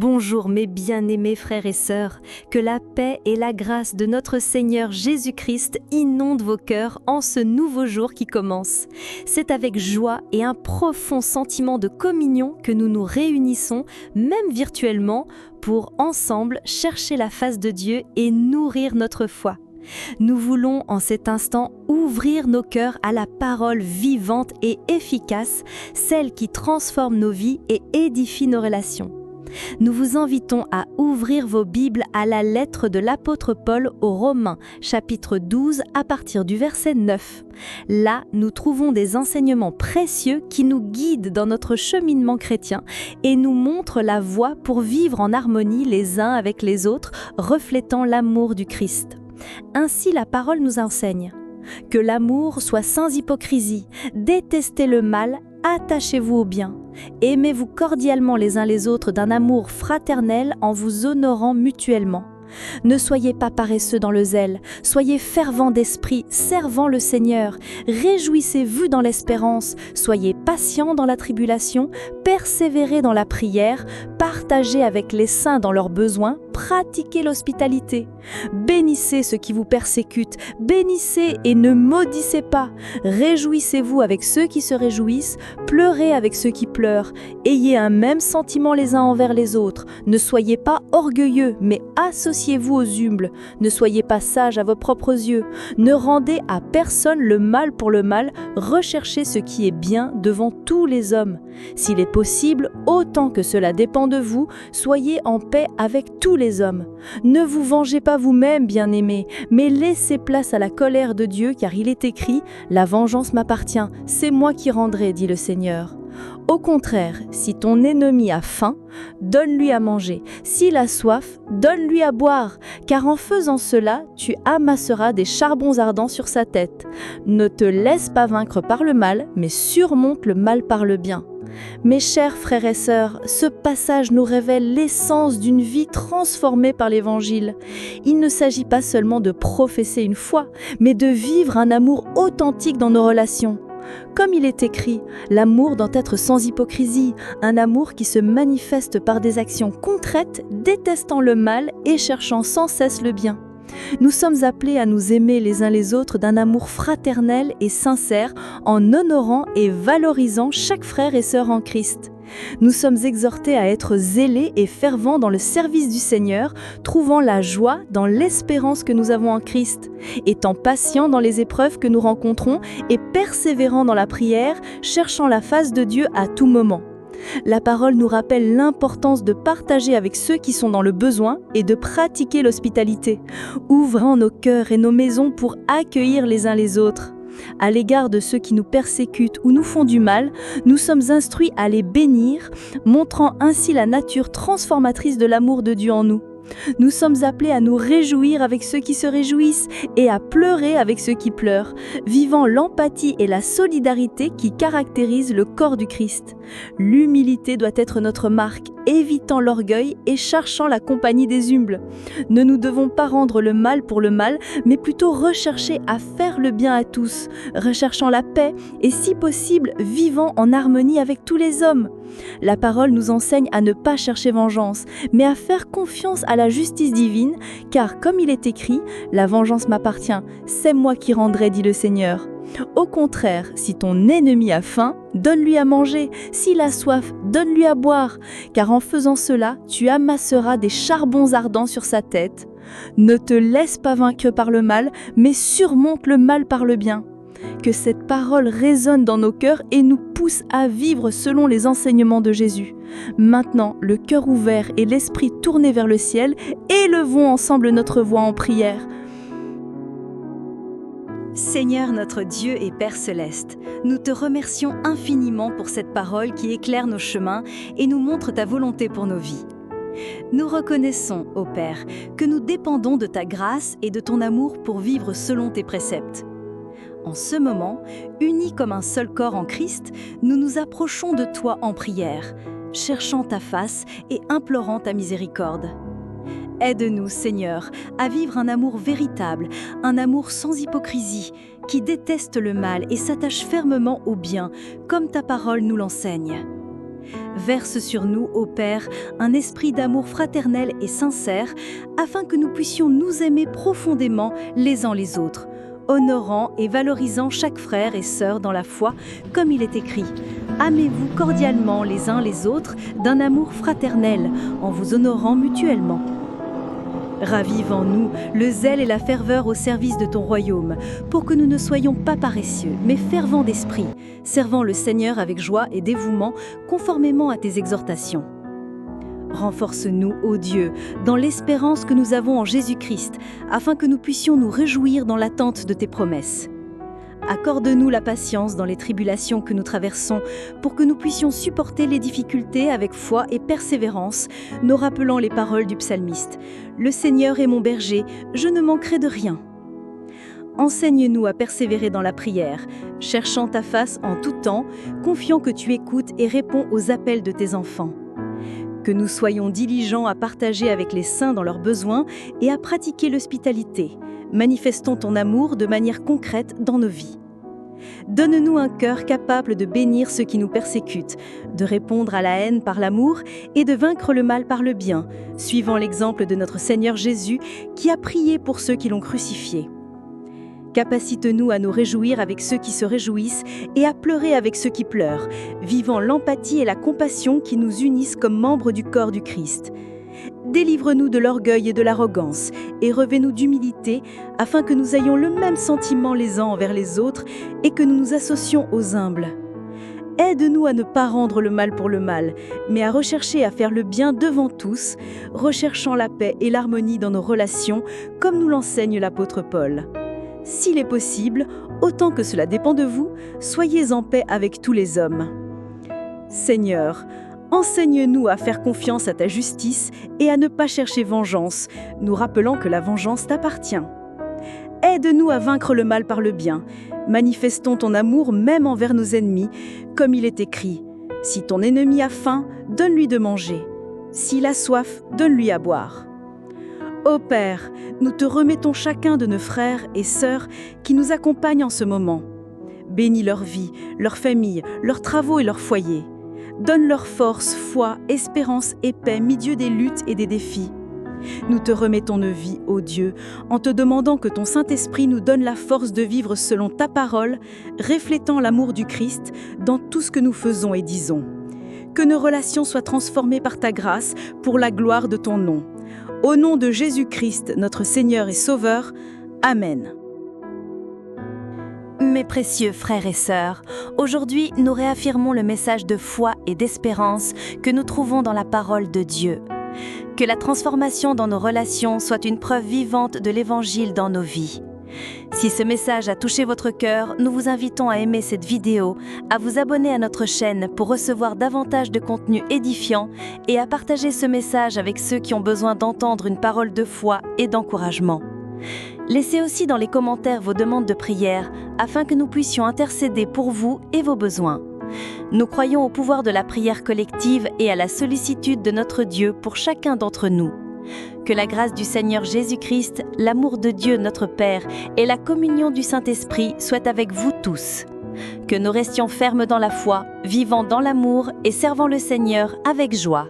Bonjour mes bien-aimés frères et sœurs, que la paix et la grâce de notre Seigneur Jésus-Christ inondent vos cœurs en ce nouveau jour qui commence. C'est avec joie et un profond sentiment de communion que nous nous réunissons, même virtuellement, pour ensemble chercher la face de Dieu et nourrir notre foi. Nous voulons en cet instant ouvrir nos cœurs à la parole vivante et efficace, celle qui transforme nos vies et édifie nos relations. Nous vous invitons à ouvrir vos Bibles à la lettre de l'apôtre Paul aux Romains, chapitre 12, à partir du verset 9. Là, nous trouvons des enseignements précieux qui nous guident dans notre cheminement chrétien et nous montrent la voie pour vivre en harmonie les uns avec les autres, reflétant l'amour du Christ. Ainsi, la parole nous enseigne que l'amour soit sans hypocrisie, détestez le mal, attachez-vous au bien. Aimez-vous cordialement les uns les autres d'un amour fraternel en vous honorant mutuellement. Ne soyez pas paresseux dans le zèle, soyez fervents d'esprit, servant le Seigneur. Réjouissez-vous dans l'espérance, soyez patients dans la tribulation, persévérez dans la prière, partagez avec les saints dans leurs besoins, pratiquez l'hospitalité. Bénissez ceux qui vous persécutent, bénissez et ne maudissez pas. Réjouissez-vous avec ceux qui se réjouissent, pleurez avec ceux qui pleurent. Ayez un même sentiment les uns envers les autres. Ne soyez pas orgueilleux, mais associez-vous aux humbles. Ne soyez pas sages à vos propres yeux. Ne rendez à personne le mal pour le mal. Recherchez ce qui est bien devant tous les hommes. S'il est possible, autant que cela dépend de vous, soyez en paix avec tous les hommes. Ne vous vengez pas vous-même, bien-aimés, mais laissez place à la colère de Dieu, car il est écrit « La vengeance m'appartient, c'est moi qui rendrai, dit le Seigneur ». Au contraire, si ton ennemi a faim, donne-lui à manger. S'il a soif, donne-lui à boire, car en faisant cela, tu amasseras des charbons ardents sur sa tête. Ne te laisse pas vaincre par le mal, mais surmonte le mal par le bien. Mes chers frères et sœurs, ce passage nous révèle l'essence d'une vie transformée par l'Évangile. Il ne s'agit pas seulement de professer une foi, mais de vivre un amour authentique dans nos relations. Comme il est écrit, l'amour doit être sans hypocrisie, un amour qui se manifeste par des actions concrètes, détestant le mal et cherchant sans cesse le bien. Nous sommes appelés à nous aimer les uns les autres d'un amour fraternel et sincère en honorant et valorisant chaque frère et sœur en Christ. Nous sommes exhortés à être zélés et fervents dans le service du Seigneur, trouvant la joie dans l'espérance que nous avons en Christ, étant patients dans les épreuves que nous rencontrons et persévérant dans la prière, cherchant la face de Dieu à tout moment. La parole nous rappelle l'importance de partager avec ceux qui sont dans le besoin et de pratiquer l'hospitalité, ouvrant nos cœurs et nos maisons pour accueillir les uns les autres. À l'égard de ceux qui nous persécutent ou nous font du mal, nous sommes instruits à les bénir, montrant ainsi la nature transformatrice de l'amour de Dieu en nous. Nous sommes appelés à nous réjouir avec ceux qui se réjouissent et à pleurer avec ceux qui pleurent, vivant l'empathie et la solidarité qui caractérisent le corps du Christ. L'humilité doit être notre marque, évitant l'orgueil et cherchant la compagnie des humbles. Ne nous devons pas rendre le mal pour le mal, mais plutôt rechercher à faire le bien à tous, recherchant la paix et si possible vivant en harmonie avec tous les hommes. La parole nous enseigne à ne pas chercher vengeance, mais à faire confiance à la justice divine, car comme il est écrit, « La vengeance m'appartient, c'est moi qui rendrai, dit le Seigneur ». Au contraire, si ton ennemi a faim, donne-lui à manger, s'il a soif, donne-lui à boire, car en faisant cela, tu amasseras des charbons ardents sur sa tête. Ne te laisse pas vaincre par le mal, mais surmonte le mal par le bien. Que cette parole résonne dans nos cœurs et nous pousse à vivre selon les enseignements de Jésus. Maintenant, le cœur ouvert et l'esprit tourné vers le ciel, élevons ensemble notre voix en prière. Seigneur notre Dieu et Père Céleste, nous te remercions infiniment pour cette parole qui éclaire nos chemins et nous montre ta volonté pour nos vies. Nous reconnaissons, ô Père, que nous dépendons de ta grâce et de ton amour pour vivre selon tes préceptes. En ce moment, unis comme un seul corps en Christ, nous nous approchons de toi en prière, cherchant ta face et implorant ta miséricorde. Aide-nous, Seigneur, à vivre un amour véritable, un amour sans hypocrisie, qui déteste le mal et s'attache fermement au bien, comme ta parole nous l'enseigne. Verse sur nous, ô Père, un esprit d'amour fraternel et sincère, afin que nous puissions nous aimer profondément les uns les autres, honorant et valorisant chaque frère et sœur dans la foi, comme il est écrit. Aimez-vous cordialement les uns les autres d'un amour fraternel, en vous honorant mutuellement. Ravive en nous le zèle et la ferveur au service de ton royaume, pour que nous ne soyons pas paresseux, mais fervents d'esprit, servant le Seigneur avec joie et dévouement, conformément à tes exhortations. Renforce-nous, ô Dieu, dans l'espérance que nous avons en Jésus-Christ, afin que nous puissions nous réjouir dans l'attente de tes promesses. Accorde-nous la patience dans les tribulations que nous traversons, pour que nous puissions supporter les difficultés avec foi et persévérance, nous rappelant les paroles du psalmiste. « Le Seigneur est mon berger, je ne manquerai de rien. » Enseigne-nous à persévérer dans la prière, cherchant ta face en tout temps, confiant que tu écoutes et réponds aux appels de tes enfants. Que nous soyons diligents à partager avec les saints dans leurs besoins et à pratiquer l'hospitalité. Manifestons ton amour de manière concrète dans nos vies. Donne-nous un cœur capable de bénir ceux qui nous persécutent, de répondre à la haine par l'amour et de vaincre le mal par le bien, suivant l'exemple de notre Seigneur Jésus qui a prié pour ceux qui l'ont crucifié. Capacite-nous à nous réjouir avec ceux qui se réjouissent et à pleurer avec ceux qui pleurent, vivant l'empathie et la compassion qui nous unissent comme membres du corps du Christ. Délivre-nous de l'orgueil et de l'arrogance et revêt-nous d'humilité afin que nous ayons le même sentiment les uns envers les autres et que nous nous associons aux humbles. Aide-nous à ne pas rendre le mal pour le mal, mais à rechercher à faire le bien devant tous, recherchant la paix et l'harmonie dans nos relations comme nous l'enseigne l'apôtre Paul. S'il est possible, autant que cela dépend de vous, soyez en paix avec tous les hommes. Seigneur, enseigne-nous à faire confiance à ta justice et à ne pas chercher vengeance, nous rappelant que la vengeance t'appartient. Aide-nous à vaincre le mal par le bien. Manifestons ton amour même envers nos ennemis, comme il est écrit. Si ton ennemi a faim, donne-lui de manger. S'il a soif, donne-lui à boire. Ô Père, nous te remettons chacun de nos frères et sœurs qui nous accompagnent en ce moment. Bénis leur vie, leur famille, leurs travaux et leurs foyers. Donne leur force, foi, espérance et paix milieu des luttes et des défis. Nous te remettons nos vies, ô Dieu, en te demandant que ton Saint-Esprit nous donne la force de vivre selon ta parole, reflétant l'amour du Christ dans tout ce que nous faisons et disons. Que nos relations soient transformées par ta grâce pour la gloire de ton nom. Au nom de Jésus-Christ, notre Seigneur et Sauveur. Amen. Mes précieux frères et sœurs, aujourd'hui nous réaffirmons le message de foi et d'espérance que nous trouvons dans la parole de Dieu. Que la transformation dans nos relations soit une preuve vivante de l'Évangile dans nos vies. Si ce message a touché votre cœur, nous vous invitons à aimer cette vidéo, à vous abonner à notre chaîne pour recevoir davantage de contenu édifiant et à partager ce message avec ceux qui ont besoin d'entendre une parole de foi et d'encouragement. Laissez aussi dans les commentaires vos demandes de prière afin que nous puissions intercéder pour vous et vos besoins. Nous croyons au pouvoir de la prière collective et à la sollicitude de notre Dieu pour chacun d'entre nous. Que la grâce du Seigneur Jésus-Christ, l'amour de Dieu notre Père et la communion du Saint-Esprit soient avec vous tous. Que nous restions fermes dans la foi, vivant dans l'amour et servant le Seigneur avec joie.